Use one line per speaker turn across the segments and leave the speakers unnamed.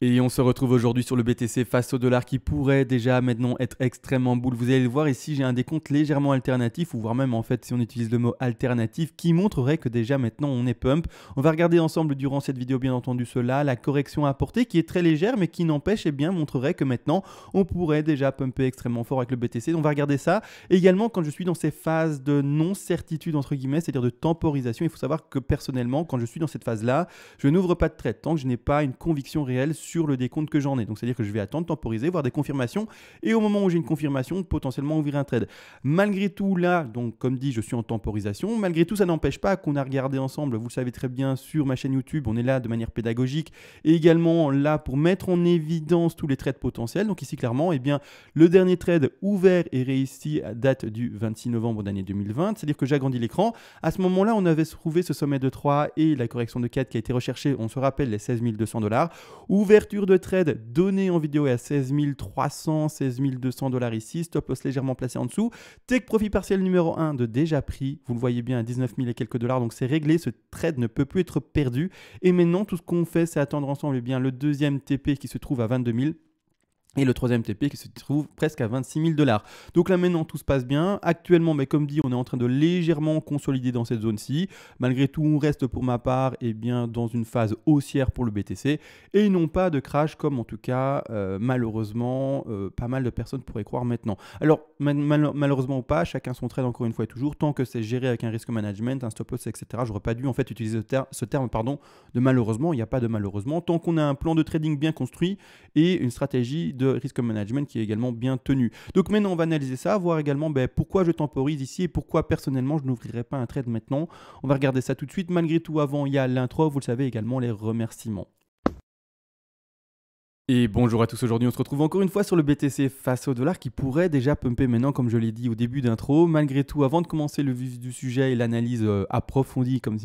Et on se retrouve aujourd'hui sur le BTC face au dollar qui pourrait déjà maintenant être extrêmement bull. Vous allez le voir ici, j'ai un décompte légèrement alternatif, ou voire même en fait si on utilise le mot alternatif, qui montrerait que déjà maintenant on est pump. On va regarder ensemble durant cette vidéo bien entendu cela, la correction apportée qui est très légère mais qui n'empêche et bien montrerait que maintenant on pourrait déjà pumper extrêmement fort avec le BTC. Donc on va regarder ça. Et également quand je suis dans ces phases de non-certitude entre guillemets, c'est-à-dire de temporisation, il faut savoir que personnellement quand je suis dans cette phase-là, je n'ouvre pas de trade tant que je n'ai pas une conviction réelle sur le décompte que j'en ai. Donc c'est-à-dire que je vais attendre, temporiser, voir des confirmations et au moment où j'ai une confirmation, potentiellement ouvrir un trade. Malgré tout là, donc comme dit, je suis en temporisation. Malgré tout, ça n'empêche pas qu'on a regardé ensemble, vous le savez très bien, sur ma chaîne YouTube, on est là de manière pédagogique et également là pour mettre en évidence tous les trades potentiels. Donc ici clairement, eh bien, le dernier trade ouvert et réussi à date du 26 novembre d'année 2020, c'est-à-dire que j'agrandis l'écran. À ce moment-là, on avait trouvé ce sommet de 3 et la correction de 4 qui a été recherchée, on se rappelle les 16 200 $. Ouverture de trade donnée en vidéo à 16 300, 16 200 $ ici, stop loss légèrement placé en dessous. Take profit partiel numéro 1 de déjà pris, vous le voyez bien à 19 000 et quelques dollars, donc c'est réglé, ce trade ne peut plus être perdu. Et maintenant, tout ce qu'on fait, c'est attendre ensemble eh bien, le deuxième TP qui se trouve à 22 000. Et le troisième TP qui se trouve presque à 26 000 $. Donc là maintenant tout se passe bien. Actuellement, mais comme dit, on est en train de légèrement consolider dans cette zone-ci. Malgré tout, on reste pour ma part eh bien, dans une phase haussière pour le BTC. Et non pas de crash comme en tout cas malheureusement pas mal de personnes pourraient croire maintenant. Alors malheureusement ou pas, chacun son trade encore une fois et toujours. Tant que c'est géré avec un risque management, un stop loss, etc. J'aurais pas dû en fait utiliser ce terme de malheureusement. Il n'y a pas de malheureusement. Tant qu'on a un plan de trading bien construit et une stratégie de risque management qui est également bien tenu. Donc maintenant, on va analyser ça, voir également pourquoi je temporise ici et pourquoi personnellement je n'ouvrirai pas un trade maintenant. On va regarder ça tout de suite. Malgré tout, avant, il y a l'intro, vous le savez également, les remerciements. Et bonjour à tous, aujourd'hui on se retrouve encore une fois sur le BTC face au dollar qui pourrait déjà pumper maintenant comme je l'ai dit au début d'intro. Malgré tout, avant de commencer le vif du sujet et l'analyse approfondie comme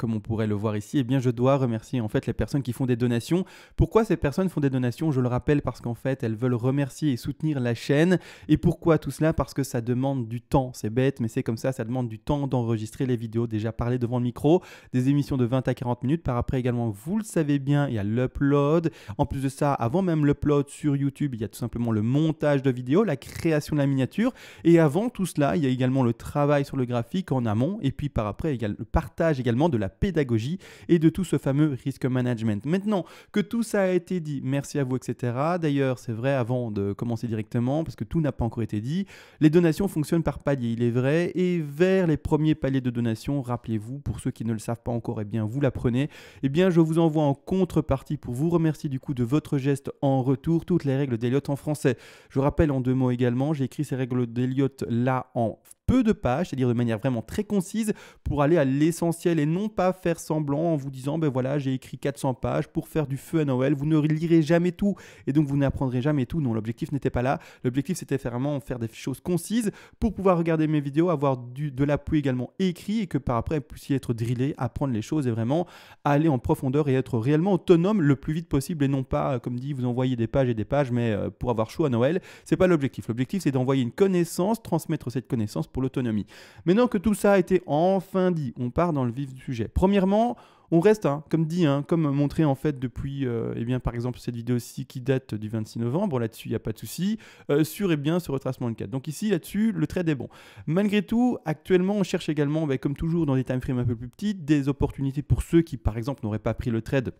on pourrait le voir ici, eh bien je dois remercier en fait les personnes qui font des donations. Pourquoi ces personnes font des donations? Je le rappelle parce qu'en fait elles veulent remercier et soutenir la chaîne. Et pourquoi tout cela? Parce que ça demande du temps, c'est bête mais c'est comme ça demande du temps d'enregistrer les vidéos, déjà parler devant le micro, des émissions de 20 à 40 minutes. Par après également, vous le savez bien, il y a l'upload. En plus de ça, avant même l'upload sur YouTube, il y a tout simplement le montage de vidéos, la création de la miniature. Et avant tout cela, il y a également le travail sur le graphique en amont. Et puis par après, le partage également de la pédagogie et de tout ce fameux risk management. Maintenant que tout ça a été dit, merci à vous, etc. D'ailleurs, c'est vrai, avant de commencer directement, parce que tout n'a pas encore été dit, les donations fonctionnent par palier, il est vrai. Et vers les premiers paliers de donation, rappelez-vous, pour ceux qui ne le savent pas encore, eh bien vous l'apprenez. Eh bien, je vous envoie en contrepartie pour vous remercier du coup de votre geste en retour toutes les règles d'Elliott en français. Je rappelle en 2 mots également, j'ai écrit ces règles d'Elliott là en peu de pages, c'est-à-dire de manière vraiment très concise pour aller à l'essentiel et non pas faire semblant en vous disant ben voilà j'ai écrit 400 pages pour faire du feu à Noël, vous ne lirez jamais tout et donc vous n'apprendrez jamais tout. Non, l'objectif n'était pas là, l'objectif c'était vraiment faire des choses concises pour pouvoir regarder mes vidéos, avoir de l'appui également écrit et que par après vous puissiez être drillé, apprendre les choses et vraiment aller en profondeur et être réellement autonome le plus vite possible et non pas comme dit vous envoyer des pages et des pages mais pour avoir chaud à Noël, c'est pas l'objectif. L'objectif c'est d'envoyer une connaissance, transmettre cette connaissance pour l'autonomie. Maintenant que tout ça a été enfin dit, on part dans le vif du sujet. Premièrement, on reste, comme dit, comme montré en fait depuis, eh bien, par exemple, cette vidéo-ci qui date du 26 novembre, là-dessus, il n'y a pas de souci, sur eh bien, ce retracement de 4. Donc ici, là-dessus, le trade est bon. Malgré tout, actuellement, on cherche également, comme toujours dans des time frames un peu plus petits, des opportunités pour ceux qui, par exemple, n'auraient pas pris le trade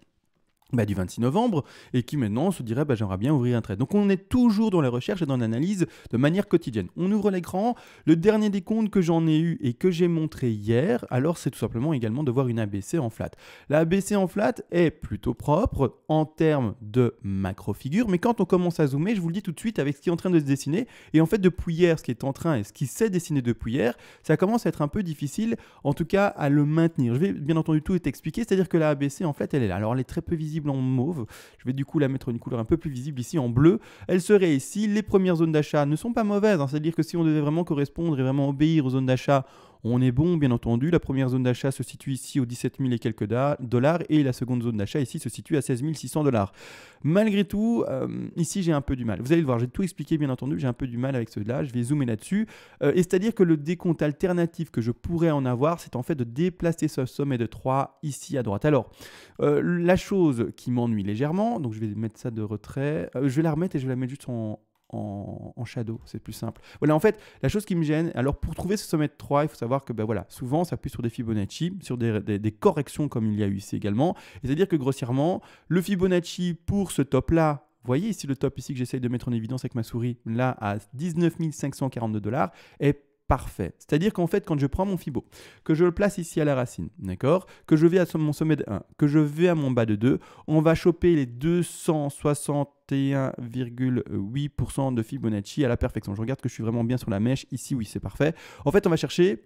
du 26 novembre et qui maintenant se dirait j'aimerais bien ouvrir un trade. Donc on est toujours dans la recherche et dans l'analyse de manière quotidienne. On ouvre l'écran, le dernier décompte que j'en ai eu et que j'ai montré hier, alors c'est tout simplement également de voir une ABC en flat. La ABC en flat est plutôt propre en termes de macro figure, mais quand on commence à zoomer, je vous le dis tout de suite avec ce qui est en train de se dessiner, et en fait depuis hier, ce qui est en train et ce qui s'est dessiné depuis hier, ça commence à être un peu difficile, en tout cas à le maintenir. Je vais bien entendu tout t'expliquer, c'est-à-dire que la ABC en fait elle est là. Alors elle est très peu visible en mauve, je vais du coup la mettre une couleur un peu plus visible ici en bleu, elle serait ici, les premières zones d'achat ne sont pas mauvaises, c'est-à-dire que si on devait vraiment correspondre et vraiment obéir aux zones d'achat, On est bon, bien entendu. La première zone d'achat se situe ici aux 17 000 et quelques dollars et la seconde zone d'achat ici se situe à 16 600 dollars. Malgré tout, ici, j'ai un peu du mal. Vous allez le voir, j'ai tout expliqué, bien entendu. J'ai un peu du mal avec ceux-là. Je vais zoomer là-dessus. Et c'est-à-dire que le décompte alternatif que je pourrais en avoir, c'est en fait de déplacer ce sommet de 3 ici à droite. Alors, la chose qui m'ennuie légèrement, donc je vais mettre ça de retrait. Je vais la remettre et je vais la mettre juste en shadow, c'est plus simple. Voilà, en fait, la chose qui me gêne, alors pour trouver ce sommet de 3, il faut savoir que voilà, souvent, ça s'appuie sur des Fibonacci, sur des corrections comme il y a eu ici également. C'est-à-dire que grossièrement, le Fibonacci pour ce top-là, vous voyez ici le top ici que j'essaye de mettre en évidence avec ma souris, là à 19 542 dollars, est parfait. C'est-à-dire qu'en fait, quand je prends mon Fibo, que je le place ici à la racine, d'accord, que je vais à mon sommet de 1, que je vais à mon bas de 2, on va choper les 261,8% de Fibonacci à la perfection. Je regarde que je suis vraiment bien sur la mèche. Ici, oui, c'est parfait. En fait, on va chercher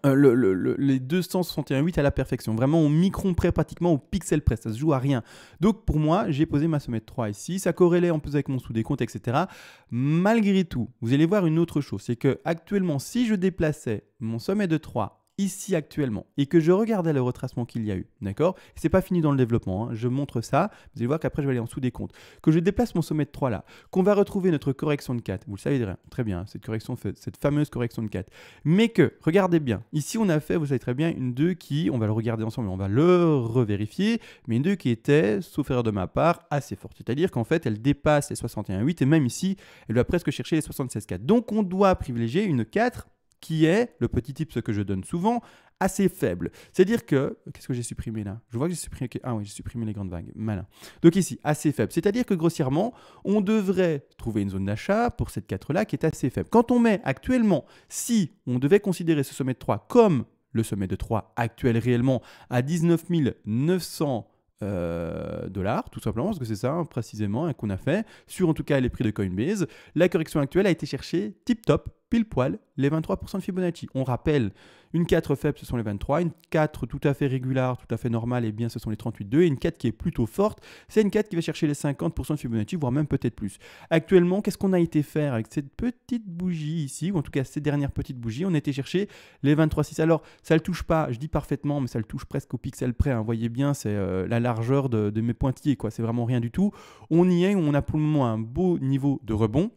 les 261,8 à la perfection, vraiment au micron près, pratiquement au pixel près, ça se joue à rien. Donc pour moi, j'ai posé ma sommet de 3 ici, ça corrélait en plus avec mon sous-décompte, etc. Malgré tout, vous allez voir une autre chose, c'est que actuellement, si je déplaçais mon sommet de 3 ici actuellement et que je regardais le retracement qu'il y a eu, d'accord, c'est pas fini dans le développement, hein, je montre ça, vous allez voir qu'après je vais aller en sous-décompte, que je déplace mon sommet de 3 là, qu'on va retrouver notre correction de 4, vous le savez très bien, cette fameuse correction de 4, mais que, regardez bien, ici on a fait, vous savez très bien, une 2 qui, on va le regarder ensemble, on va le revérifier, mais une 2 qui était, sauf erreur de ma part, assez forte, c'est-à-dire qu'en fait elle dépasse les 61,8 et même ici, elle va presque chercher les 76,4, donc on doit privilégier une 4 qui est, le petit tips que je donne souvent, assez faible. C'est-à-dire que, qu'est-ce que j'ai supprimé là? Je vois que j'ai supprimé, ah oui, j'ai supprimé les grandes vagues, malin. Donc ici, assez faible. C'est-à-dire que grossièrement, on devrait trouver une zone d'achat pour cette 4-là qui est assez faible. Quand on met actuellement, si on devait considérer ce sommet de 3 comme le sommet de 3 actuel réellement à 19 900 dollars, tout simplement, parce que c'est ça hein, précisément hein, qu'on a fait, sur en tout cas les prix de Coinbase, la correction actuelle a été chercher tip-top, pile poil, les 23% de Fibonacci. On rappelle, une 4 faible, ce sont les 23, une 4 tout à fait régulière, tout à fait normale, et bien ce sont les 38,2, et une 4 qui est plutôt forte, c'est une 4 qui va chercher les 50% de Fibonacci, voire même peut-être plus. Actuellement, qu'est-ce qu'on a été faire avec cette petite bougie ici, ou en tout cas ces dernières petites bougies? On a été chercher les 23,6. Alors, ça ne le touche pas, je dis parfaitement, mais ça le touche presque au pixel près. Hein. Vous voyez bien, c'est la largeur de mes pointillés, quoi. C'est vraiment rien du tout. On y est, on a pour le moment un beau niveau de rebond.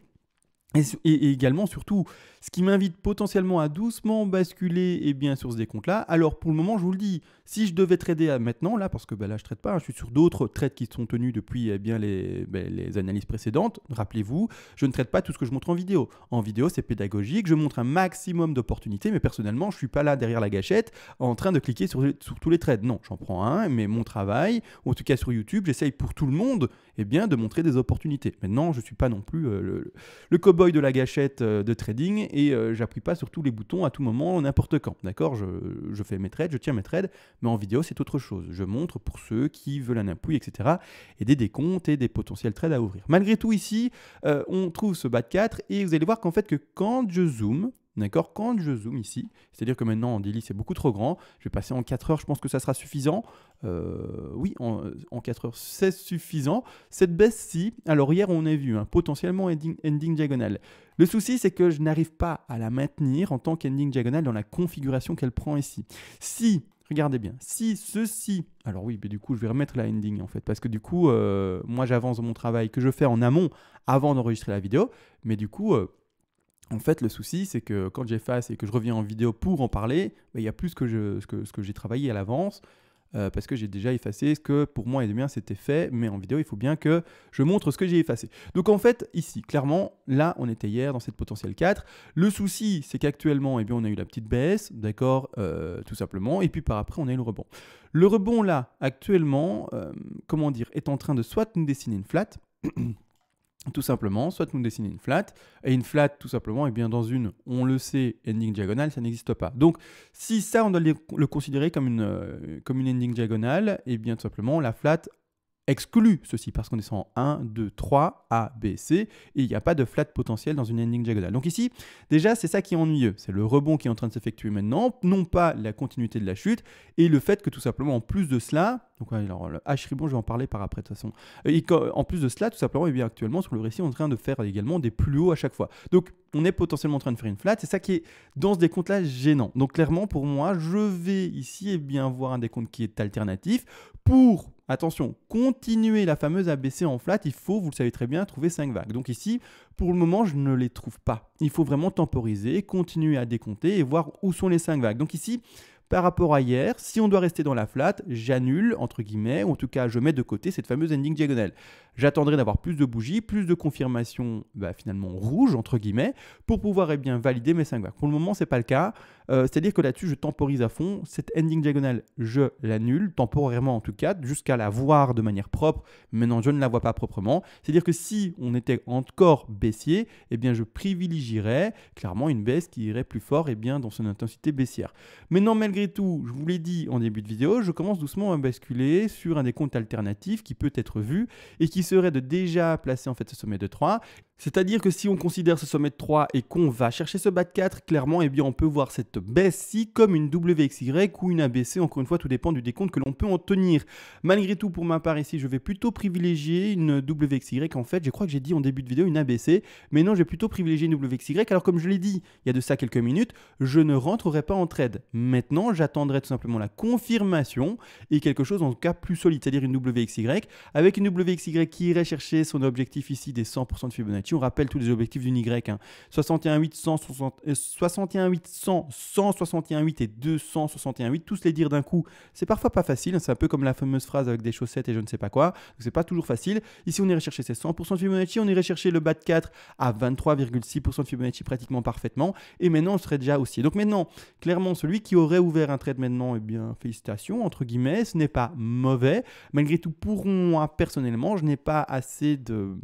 Et également, surtout, ce qui m'invite potentiellement à doucement basculer et bien sur ce décompte-là. Alors, pour le moment, je vous le dis, si je devais trader maintenant, là, parce que là, je ne trade pas, hein, je suis sur d'autres trades qui sont tenus depuis bien, les analyses précédentes. Rappelez-vous, je ne trade pas tout ce que je montre en vidéo. En vidéo, c'est pédagogique, je montre un maximum d'opportunités, mais personnellement, je ne suis pas là derrière la gâchette en train de cliquer sur tous les trades. Non, j'en prends un, mais mon travail, ou en tout cas sur YouTube, j'essaye pour tout le monde bien, de montrer des opportunités. Maintenant, je ne suis pas non plus le cow-boy de la gâchette de trading et j'appuie pas sur tous les boutons à tout moment, n'importe quand. D'accord, je fais mes trades, je tiens mes trades, mais en vidéo, c'est autre chose. Je montre pour ceux qui veulent un appui, etc. et des décomptes et des potentiels trades à ouvrir. Malgré tout, ici, on trouve ce bas de 4 et vous allez voir qu'en fait, que quand je zoome, d'accord, quand je zoome ici, c'est-à-dire que maintenant en daily c'est beaucoup trop grand, je vais passer en 4 heures, je pense que ça sera suffisant. Oui, en 4 heures c'est suffisant. Cette baisse-ci, alors hier on a vu potentiellement ending diagonale. Le souci c'est que je n'arrive pas à la maintenir en tant qu'ending diagonale dans la configuration qu'elle prend ici. Si, regardez bien, si ceci, alors oui, mais du coup je vais remettre la ending en fait, parce que du coup moi j'avance dans mon travail que je fais en amont avant d'enregistrer la vidéo, mais du coup... En fait, le souci, c'est que quand j'efface et que je reviens en vidéo pour en parler, il y a plus ce que j'ai travaillé à l'avance parce que j'ai déjà effacé ce que pour moi et bien c'était fait, mais en vidéo, il faut bien que je montre ce que j'ai effacé. Donc en fait, ici, clairement, là, on était hier dans cette potentielle 4. Le souci, c'est qu'actuellement, on a eu la petite baisse, d'accord, tout simplement, et puis par après, on a eu le rebond. Le rebond, là, actuellement, comment dire, est en train de soit nous dessiner une flat, tout simplement, soit nous dessiner une flat, et une flat, tout simplement, dans une, on le sait, ending diagonale, ça n'existe pas. Donc, si ça, on doit le considérer comme une ending diagonale, tout simplement, la flat exclut ceci parce qu'on descend en 1, 2, 3, A, B, C et il n'y a pas de flat potentiel dans une ending diagonale. Donc ici, déjà, c'est ça qui est ennuyeux. C'est le rebond qui est en train de s'effectuer maintenant, non pas la continuité de la chute et le fait que tout simplement, en plus de cela, donc alors, le H-ribon, je vais en parler par après de toute façon. Et en plus de cela, tout simplement, et bien actuellement, sur le récit, on est en train de faire également des plus hauts à chaque fois. Donc, on est potentiellement en train de faire une flat. C'est ça qui est, dans ce décompte-là, gênant. Donc, clairement, pour moi, je vais ici voir un décompte qui est alternatif pour, attention, continuer la fameuse ABC en flat. Il faut, vous le savez très bien, trouver 5 vagues. Donc ici, pour le moment, je ne les trouve pas. Il faut vraiment temporiser, continuer à décompter et voir où sont les 5 vagues. Donc ici, par rapport à hier, si on doit rester dans la flat, j'annule, entre guillemets, ou en tout cas, je mets de côté cette fameuse ending diagonale. J'attendrai d'avoir plus de bougies, plus de confirmations finalement rouges, entre guillemets, pour pouvoir valider mes 5 vagues. Pour le moment, ce n'est pas le cas. C'est-à-dire que là-dessus, je temporise à fond. Cette ending diagonale, je l'annule, temporairement en tout cas, jusqu'à la voir de manière propre. Maintenant, je ne la vois pas proprement. C'est-à-dire que si on était encore baissier, je privilégierais clairement une baisse qui irait plus fort dans son intensité baissière. Maintenant, malgré tout, je vous l'ai dit en début de vidéo, je commence doucement à basculer sur un décompte alternatif qui peut être vu et qui serait de déjà placer en fait ce sommet de 3. C'est-à-dire que si on considère ce sommet de 3 et qu'on va chercher ce bas de 4, clairement, on peut voir cette baisse-ci comme une WXY ou une ABC. Encore une fois, tout dépend du décompte que l'on peut en tenir. Malgré tout, pour ma part ici, je vais plutôt privilégier une WXY. En fait, je crois que j'ai dit en début de vidéo une ABC, mais non, je vais plutôt privilégier une WXY. Alors, comme je l'ai dit il y a de ça quelques minutes, je ne rentrerai pas en trade. Maintenant, j'attendrai tout simplement la confirmation et quelque chose en tout cas plus solide, c'est-à-dire une WXY, avec une WXY qui irait chercher son objectif ici des 100% de Fibonacci. On rappelle tous les objectifs d'une Y, 61,8, 61,8, 100, 161,8 et 261,8, tous les dire d'un coup, c'est parfois pas facile, c'est un peu comme la fameuse phrase avec des chaussettes et je ne sais pas quoi, donc c'est pas toujours facile. Ici on irait chercher ces 100% de Fibonacci, on irait chercher le bas de 4 à 23,6% de Fibonacci pratiquement parfaitement, et maintenant on serait déjà haussier. Donc maintenant, clairement, celui qui aurait ouvert un trade maintenant, félicitations, entre guillemets, ce n'est pas mauvais. Malgré tout, pour moi, personnellement, je n'ai pas assez de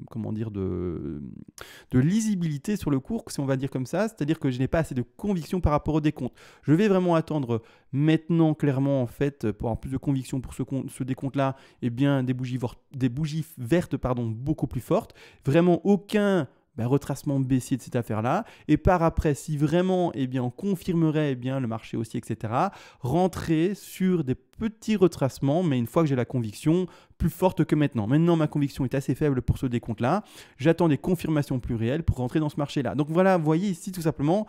lisibilité sur le cours, si on va dire comme ça, c'est-à-dire que je n'ai pas assez de conviction par rapport au décompte. Je vais vraiment attendre maintenant, clairement, en fait, pour avoir plus de conviction pour ce décompte-là, des bougies vertes beaucoup plus fortes. Vraiment aucun retracement baissier de cette affaire-là. Et par après, si vraiment on confirmerait le marché aussi, etc., rentrer sur des petits retracements, mais une fois que j'ai la conviction plus forte que maintenant. Maintenant, ma conviction est assez faible pour ce décompte-là. J'attends des confirmations plus réelles pour rentrer dans ce marché-là. Donc voilà, vous voyez ici tout simplement,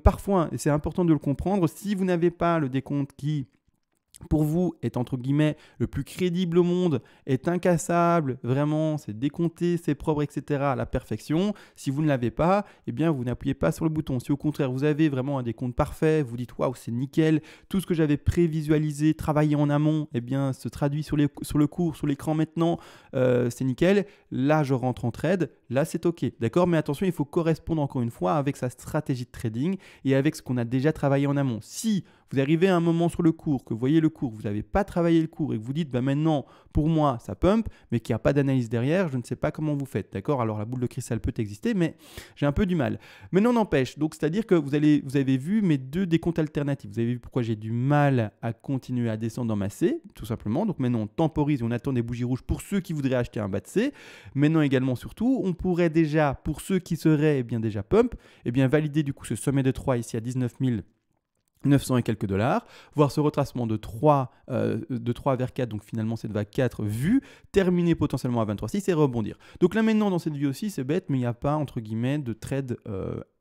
parfois, et c'est important de le comprendre, si vous n'avez pas le décompte qui pour vous est entre guillemets le plus crédible au monde, est incassable, vraiment, c'est décompté, c'est propre, etc. à la perfection. Si vous ne l'avez pas, vous n'appuyez pas sur le bouton. Si au contraire, vous avez vraiment un décompte parfait, vous dites waouh, c'est nickel, tout ce que j'avais prévisualisé, travaillé en amont, se traduit sur le cours, sur l'écran maintenant, c'est nickel. Là, je rentre en trade, là, c'est OK. D'accord? Mais attention, il faut correspondre encore une fois avec sa stratégie de trading et avec ce qu'on a déjà travaillé en amont. Si vous arrivez à un moment sur le cours, que vous voyez le cours, vous n'avez pas travaillé le cours et que vous dites maintenant, pour moi, ça pump, mais qu'il n'y a pas d'analyse derrière, je ne sais pas comment vous faites. D'accord? Alors, la boule de cristal peut exister, mais j'ai un peu du mal. Mais non, n'empêche. Donc, c'est-à-dire que vous avez vu mes deux décomptes alternatifs. Vous avez vu pourquoi j'ai du mal à continuer à descendre dans ma C, tout simplement. Donc, maintenant, on temporise et on attend des bougies rouges pour ceux qui voudraient acheter un bas de C. Maintenant, également, surtout, on pourrait déjà, pour ceux qui seraient déjà pump, valider du coup ce sommet de 3 ici à 19 900 et quelques dollars, voir ce retracement de 3 vers 4, donc finalement cette vague 4 vue, terminer potentiellement à 23,6 et rebondir. Donc là maintenant dans cette vue aussi, c'est bête, mais il n'y a pas entre guillemets de trade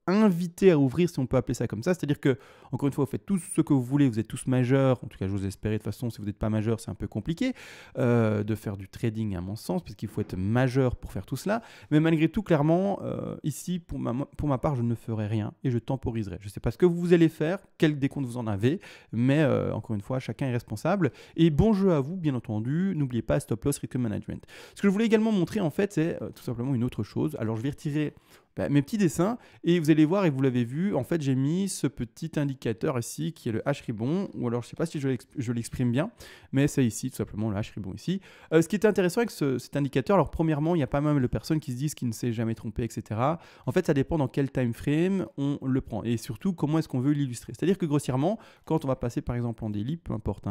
invité à ouvrir, si on peut appeler ça comme ça. C'est-à-dire que, encore une fois, vous faites tout ce que vous voulez, vous êtes tous majeurs, en tout cas j'ose espérer, de toute façon si vous n'êtes pas majeur c'est un peu compliqué de faire du trading à mon sens, parce qu'il faut être majeur pour faire tout cela, mais malgré tout clairement ici pour ma part je ne ferai rien et je temporiserai. Je ne sais pas ce que vous allez faire, quel décompte vous en avez, mais encore une fois chacun est responsable et bon jeu à vous bien entendu, n'oubliez pas stop loss return management. Ce que je voulais également montrer en fait c'est tout simplement une autre chose. Alors je vais retirer mes petits dessins et vous allez voir et vous l'avez vu, en fait j'ai mis ce petit indicateur ici qui est le H-ribon, ou alors je ne sais pas si je l'exprime bien, mais c'est ici tout simplement le H-ribon ici. Ce qui est intéressant avec cet indicateur, alors premièrement il y a pas mal de personnes qui se disent qu'ils ne s'est jamais trompé, etc. En fait ça dépend dans quel time frame on le prend et surtout comment est-ce qu'on veut l'illustrer. C'est-à-dire que grossièrement, quand on va passer par exemple en daily, peu importe,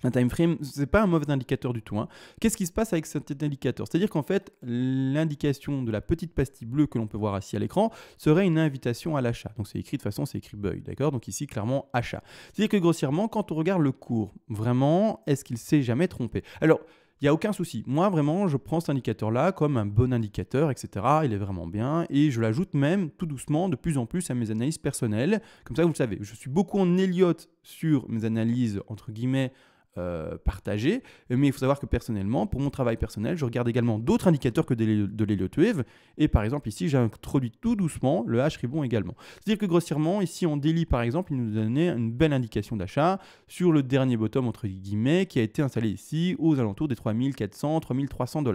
Un time frame, ce n'est pas un mauvais indicateur du tout, hein. Qu'est-ce qui se passe avec cet indicateur? C'est-à-dire qu'en fait, l'indication de la petite pastille bleue que l'on peut voir ici à l'écran serait une invitation à l'achat. Donc c'est écrit de toute façon, c'est écrit buy, d'accord? Donc ici, clairement, achat. C'est-à-dire que grossièrement, quand on regarde le cours, vraiment, est-ce qu'il s'est jamais trompé? Alors, il n'y a aucun souci. Moi, vraiment, je prends cet indicateur-là comme un bon indicateur, etc. Il est vraiment bien et je l'ajoute même tout doucement de plus en plus à mes analyses personnelles. Comme ça, vous le savez, je suis beaucoup en Elliott sur mes analyses, entre guillemets, partagées. Mais il faut savoir que personnellement, pour mon travail personnel, je regarde également d'autres indicateurs que de l'Elliott Wave. Et par exemple, ici, j'ai introduit tout doucement le H-Ribbon également. C'est-à-dire que grossièrement, ici en daily, par exemple, il nous donnait une belle indication d'achat sur le dernier bottom, entre guillemets, qui a été installé ici aux alentours des 3400, 3300 $.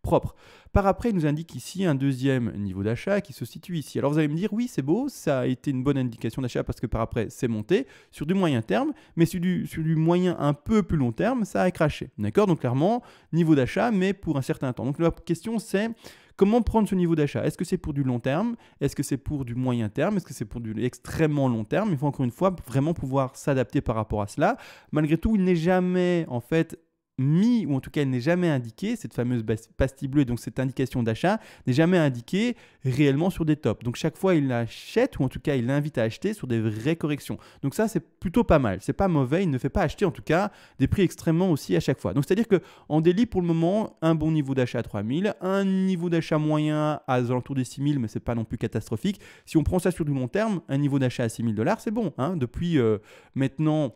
Propre. Par après, il nous indique ici un deuxième niveau d'achat qui se situe ici. Alors vous allez me dire, oui, c'est beau, ça a été une bonne indication d'achat parce que par après, c'est monté sur du moyen terme, mais sur du moyen un peu plus long terme, ça a craché. D'accord? Donc clairement, niveau d'achat, mais pour un certain temps. Donc la question, c'est comment prendre ce niveau d'achat? Est-ce que c'est pour du long terme? Est-ce que c'est pour du moyen terme? Est-ce que c'est pour du extrêmement long terme? Il faut encore une fois vraiment pouvoir s'adapter par rapport à cela. Malgré tout, il n'est jamais, en fait, mis, ou en tout cas elle n'est jamais indiquée, cette fameuse pastille bleue, donc cette indication d'achat n'est jamais indiquée réellement sur des tops. Donc chaque fois il achète, ou en tout cas il invite à acheter sur des vraies corrections. Donc ça c'est plutôt pas mal, c'est pas mauvais, il ne fait pas acheter en tout cas des prix extrêmement aussi à chaque fois. Donc c'est-à-dire qu'en daily pour le moment, un bon niveau d'achat à 3000, un niveau d'achat moyen à alentours des 6000, mais c'est pas non plus catastrophique. Si on prend ça sur du long terme, un niveau d'achat à 6000 $, c'est bon, hein. Depuis maintenant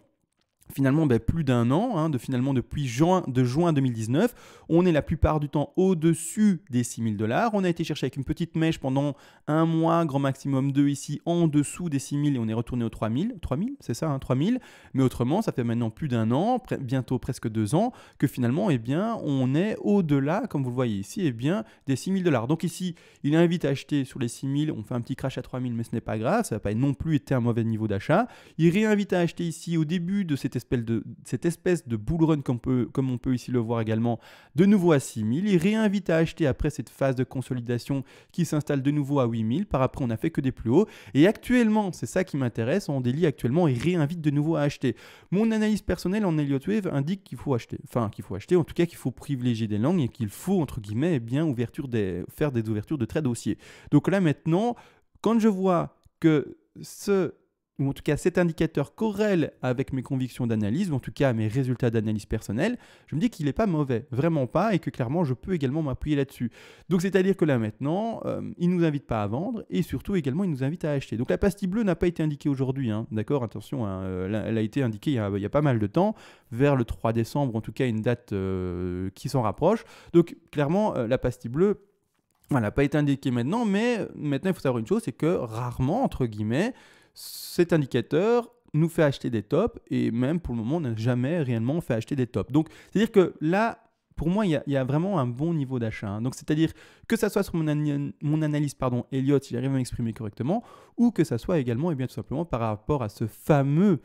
finalement plus d'un an, hein, depuis juin 2019, on est la plupart du temps au-dessus des 6000 $. On a été chercher avec une petite mèche pendant un mois, grand maximum 2 ici, en dessous des 6000 et on est retourné aux 3000. 3000, c'est ça, hein, 3000. Mais autrement, ça fait maintenant plus d'un an, bientôt presque 2 ans, que finalement, eh bien, on est au-delà, comme vous le voyez ici, eh bien, des 6000 $. Donc ici, il invite à acheter sur les 6000, on fait un petit crash à 3000, mais ce n'est pas grave, ça n'a pas non plus été un mauvais niveau d'achat. Il réinvite à acheter ici au début de cette espèce de bull run comme on peut ici le voir également, de nouveau à 6000. Il réinvite à acheter après cette phase de consolidation qui s'installe de nouveau à 8000. Par après, on n'a fait que des plus hauts. Et actuellement, c'est ça qui m'intéresse, en daily actuellement, il réinvite de nouveau à acheter. Mon analyse personnelle en Elliott Wave indique qu'il faut acheter. Enfin, qu'il faut acheter, en tout cas qu'il faut privilégier des longs et qu'il faut, entre guillemets, bien faire des ouvertures de trade haussiers. Donc là maintenant, quand je vois que ou en tout cas cet indicateur corrèle avec mes convictions d'analyse, ou en tout cas mes résultats d'analyse personnelle, je me dis qu'il n'est pas mauvais, vraiment pas, et que clairement je peux également m'appuyer là-dessus. Donc c'est-à-dire que là maintenant, il ne nous invite pas à vendre, et surtout également il nous invite à acheter. Donc la pastille bleue n'a pas été indiquée aujourd'hui, hein, d'accord, attention, hein, elle a été indiquée il y a pas mal de temps, vers le 3 décembre, en tout cas une date qui s'en rapproche. Donc clairement, la pastille bleue, elle n'a pas été indiquée maintenant, mais maintenant il faut savoir une chose, c'est que rarement, entre guillemets, cet indicateur nous fait acheter des tops et même pour le moment, on n'a jamais réellement fait acheter des tops. Donc, c'est-à-dire que là, pour moi, il y a vraiment un bon niveau d'achat, hein. Donc, c'est-à-dire que ça soit sur mon analyse Elliott, si j'arrive à m'exprimer correctement, ou que ça soit également, tout simplement, par rapport à ce fameux,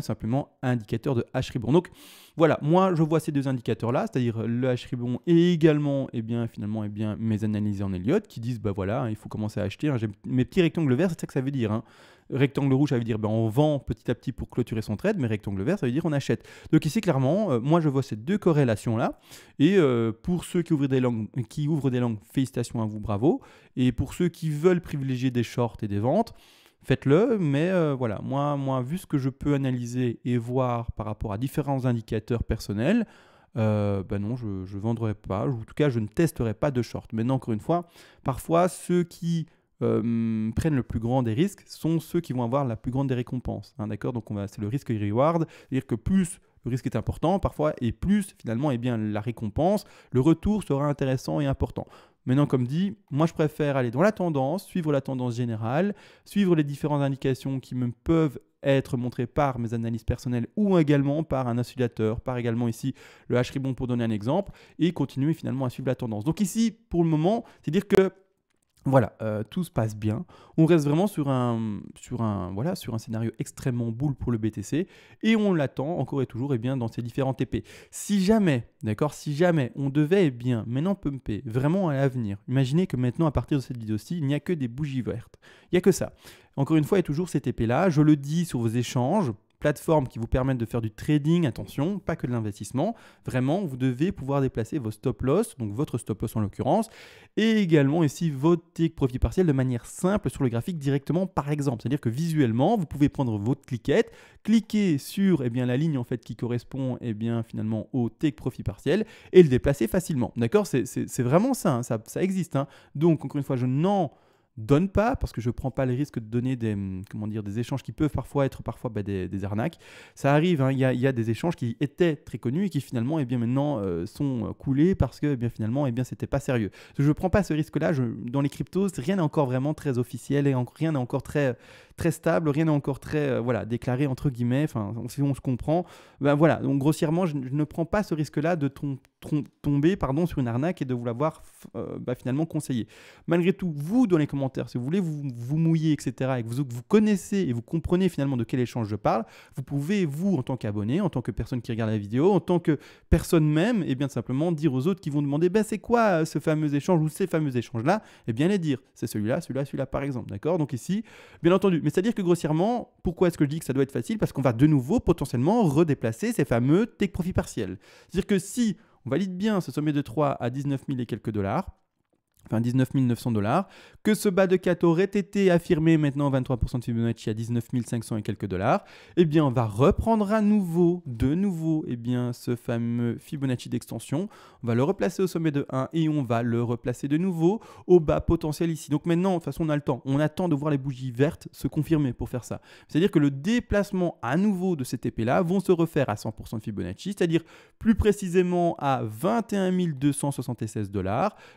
simplement, indicateur de H-Ribbon. Donc, voilà, moi, je vois ces deux indicateurs-là, c'est-à-dire le H-Ribbon et également, finalement, mes analyses en Elliott qui disent, voilà, hein, il faut commencer à acheter, hein. J'ai mes petits rectangles verts, c'est ça que ça veut dire, hein. Rectangle rouge, ça veut dire on vend petit à petit pour clôturer son trade, mais rectangle vert, ça veut dire on achète. Donc ici, clairement, moi je vois ces deux corrélations-là. Et pour ceux qui ouvrent des langues, félicitations à vous, bravo. Et pour ceux qui veulent privilégier des shorts et des ventes, faites-le. Mais voilà, moi, vu ce que je peux analyser et voir par rapport à différents indicateurs personnels, non, je ne vendrai pas. En tout cas, je ne testerai pas de short. Maintenant, encore une fois, parfois, ceux qui prennent le plus grand des risques sont ceux qui vont avoir la plus grande des récompenses, hein, d'accord? Donc c'est le risque reward, c'est-à-dire que plus le risque est important parfois et plus finalement la récompense, le retour sera intéressant et important. Maintenant, comme dit, moi je préfère aller dans la tendance, suivre la tendance générale, suivre les différentes indications qui me peuvent être montrées par mes analyses personnelles ou également par un oscillateur, par également ici le H-Ribbon pour donner un exemple, et continuer finalement à suivre la tendance. Donc ici, pour le moment, c'est-à-dire que voilà, tout se passe bien. On reste vraiment sur un scénario extrêmement bull pour le BTC et on l'attend encore et toujours dans ces différents TP. Si jamais on devait maintenant pumper vraiment à l'avenir, imaginez que maintenant à partir de cette vidéo-ci, il n'y a que des bougies vertes. Il n'y a que ça. Encore une fois, il y a toujours ces TP-là. Je le dis sur vos échanges, plateformes qui vous permettent de faire du trading, attention, pas que de l'investissement. Vraiment, vous devez pouvoir déplacer vos stop loss, donc votre stop loss en l'occurrence, et également ici votre take profit partiel de manière simple sur le graphique directement par exemple. C'est-à-dire que visuellement, vous pouvez prendre votre cliquette, cliquer sur la ligne en fait qui correspond finalement au take profit partiel et le déplacer facilement. D'accord, c'est vraiment ça, hein, ça existe. Hein. Donc encore une fois, je n'en donne pas parce que je ne prends pas le risque de donner des échanges qui peuvent parfois être des arnaques. Ça arrive, hein, il y a des échanges qui étaient très connus et qui finalement maintenant sont coulés parce que finalement c'était pas sérieux. Je ne prends pas ce risque-là. Dans les cryptos, rien n'est encore vraiment très officiel et rien n'est encore très stable, rien n'est encore très déclaré entre guillemets, si on se comprend. Voilà, donc grossièrement, je ne prends pas ce risque-là de tomber sur une arnaque et de vous l'avoir finalement conseillé. Malgré tout, vous dans les commentaires, si vous voulez vous mouiller, etc., et que vous connaissez et vous comprenez finalement de quel échange je parle, vous pouvez, vous, en tant qu'abonné, en tant que personne qui regarde la vidéo, en tant que personne même, simplement dire aux autres qui vont demander c'est quoi ce fameux échange ou ces fameux échanges-là, les dire c'est celui-là, celui-là, par exemple, d'accord? Donc ici, bien entendu, mais c'est-à-dire que grossièrement, pourquoi est-ce que je dis que ça doit être facile? Parce qu'on va de nouveau potentiellement redéplacer ces fameux take profit partiels. C'est-à-dire que si on valide bien ce sommet de 3 à 19 000 et quelques dollars, enfin 19 900 $, que ce bas de 4 aurait été affirmé maintenant 23% de Fibonacci à 19 500 et quelques dollars, on va reprendre de nouveau, ce fameux Fibonacci d'extension, on va le replacer au sommet de 1 et on va le replacer de nouveau au bas potentiel ici. Donc maintenant, de toute façon, on a le temps. On attend de voir les bougies vertes se confirmer pour faire ça. C'est-à-dire que le déplacement à nouveau de ces TP-là vont se refaire à 100% de Fibonacci, c'est-à-dire plus précisément à 21 276 $.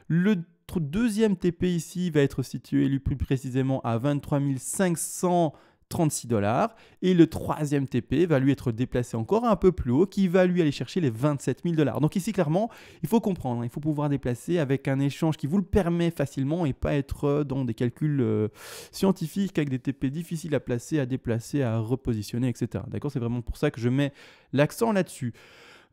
Le deuxième TP ici va être situé lui plus précisément à 23 536 $ et le troisième TP va lui être déplacé encore un peu plus haut qui va lui aller chercher les 27 000 $. Donc ici clairement il faut comprendre, il faut pouvoir déplacer avec un échange qui vous le permet facilement et pas être dans des calculs scientifiques avec des TP difficiles à placer, à déplacer, à repositionner, etc. D'accord, c'est vraiment pour ça que je mets l'accent là-dessus.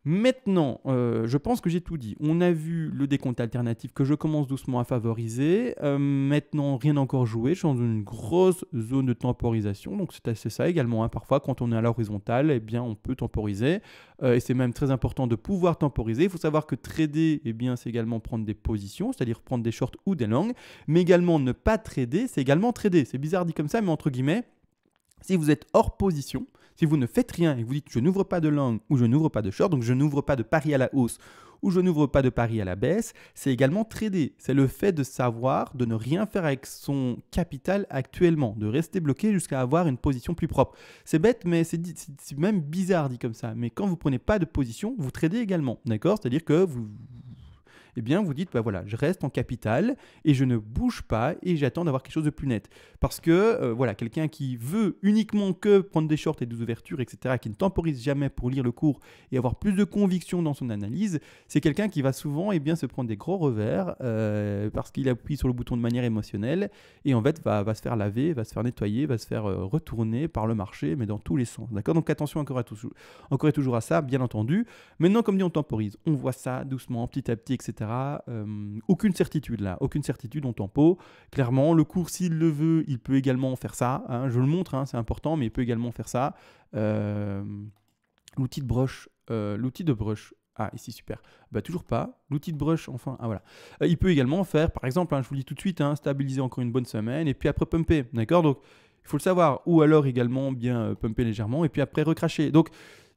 Maintenant, je pense que j'ai tout dit. On a vu le décompte alternatif que je commence doucement à favoriser. Maintenant, rien n'a encore joué. Je suis dans une grosse zone de temporisation. Donc, c'est ça également. Hein. Parfois, quand on est à l'horizontale, on peut temporiser. Et c'est même très important de pouvoir temporiser. Il faut savoir que trader, c'est également prendre des positions, c'est-à-dire prendre des shorts ou des longs. Mais également, ne pas trader, c'est également trader. C'est bizarre dit comme ça, mais entre guillemets, si vous êtes hors position, si vous ne faites rien et que vous dites je n'ouvre pas de long ou je n'ouvre pas de short, donc je n'ouvre pas de pari à la hausse ou je n'ouvre pas de pari à la baisse, c'est également trader. C'est le fait de savoir, de ne rien faire avec son capital actuellement, de rester bloqué jusqu'à avoir une position plus propre. C'est bête, mais c'est même bizarre dit comme ça. Mais quand vous ne prenez pas de position, vous tradez également, d'accord? C'est-à-dire que vous dites, je reste en capital et je ne bouge pas et j'attends d'avoir quelque chose de plus net. Parce que, quelqu'un qui veut uniquement que prendre des shorts et des ouvertures, etc., qui ne temporise jamais pour lire le cours et avoir plus de conviction dans son analyse, c'est quelqu'un qui va souvent se prendre des gros revers parce qu'il appuie sur le bouton de manière émotionnelle et en fait va se faire laver, va se faire nettoyer, va se faire retourner par le marché, mais dans tous les sens. D'accord? Donc attention encore et toujours à ça, bien entendu. Maintenant, comme dit, on temporise. On voit ça doucement, petit à petit, etc. Aucune certitude là, aucune certitude, on tempo. Clairement, le cours, s'il le veut, il peut également faire ça. Hein, je le montre, hein, c'est important, mais il peut également faire ça. L'outil de brush. Ah, ici, super. Toujours pas. L'outil de brush, enfin, voilà. Il peut également faire, par exemple, je vous le dis tout de suite, stabiliser encore une bonne semaine et puis après pumper. D'accord? Donc, il faut le savoir. Ou alors également bien pumper légèrement et puis après recracher. Donc,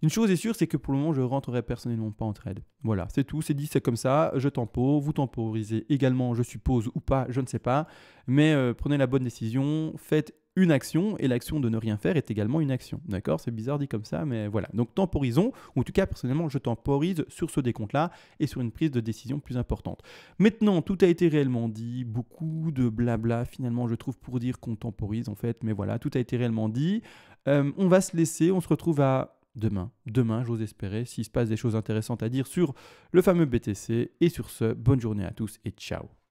une chose est sûre, c'est que pour le moment, je ne rentrerai personnellement pas en trade. Voilà, c'est tout, c'est dit, c'est comme ça. Je tempo, vous temporisez également, je suppose, ou pas, je ne sais pas. Mais prenez la bonne décision, faites une action, et l'action de ne rien faire est également une action. D'accord? C'est bizarre dit comme ça, mais voilà. Donc temporisons, ou en tout cas, personnellement, je temporise sur ce décompte-là et sur une prise de décision plus importante. Maintenant, tout a été réellement dit, beaucoup de blabla, finalement, je trouve, pour dire qu'on temporise, en fait. Mais voilà, tout a été réellement dit. On va se laisser, on se retrouve à demain, j'ose espérer, s'il se passe des choses intéressantes à dire sur le fameux BTC. Et sur ce, bonne journée à tous et ciao.